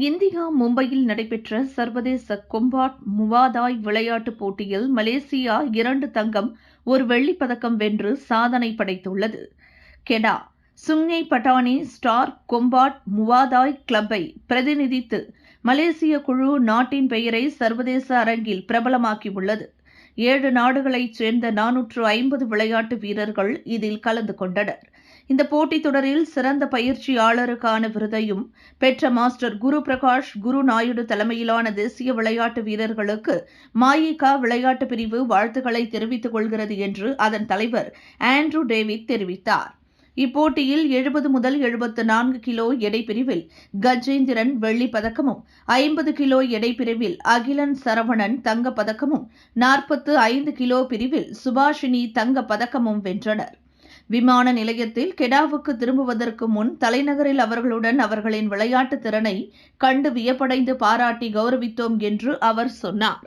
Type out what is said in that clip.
India மும்பையில் நடைபெற்ற சர்வதேச கொம்பாட் முவாதாய் விளையாட்டுப் போட்டியில் மலேசியா 2 தங்கம் 1 வெள்ளிப் பதக்கம் வென்று சாதனை படைத்துள்ளது. கெடா சுங்னை பட்டானி ஸ்டார் கொம்பாட் முவாதாய் கிளப்பை பிரதிநிதித்து மலேசிய குழு நாட்டின் பெயரை சர்வதேச அரங்கில் பிரபலமாக்கியுள்ளது. 7 நாடுகளைச் சேர்ந்த 450 விளையாட்டு வீரர்கள் இதில் கலந்து கொண்டனர். இந்த போட்டித் தொடரில் சிறந்த பயிற்சியாளருக்கான விருதையும் பெற்ற மாஸ்டர் குரு பிரகாஷ் குரு நாயுடு தலைமையிலான தேசிய விளையாட்டு வீரர்களுக்கு மாயிகா விளையாட்டு பிரிவு வாழ்த்துக்களை தெரிவித்துக் கொள்கிறது என்று அதன் தலைவர் ஆண்ட்ரூ டேவிட் தெரிவித்தார். இப்போட்டியில் 70 முதல் 74 கிலோ எடை பிரிவில் கஜேந்திரன் வெள்ளிப் பதக்கமும், 50 கிலோ எடை பிரிவில் அகிலன் சரவணன் தங்கப் பதக்கமும், 45 கிலோ பிரிவில் சுபாஷினி தங்கப் பதக்கமும் வென்றனர். விமான நிலையத்தில் கெடாவுக்கு திரும்புவதற்கு முன் தலைநகரில் அவர்களுடன் அவர்களின் விளையாட்டு திறனை கண்டு வியப்படைந்து பாராட்டி கௌரவித்தோம் என்று அவர் சொன்னார்.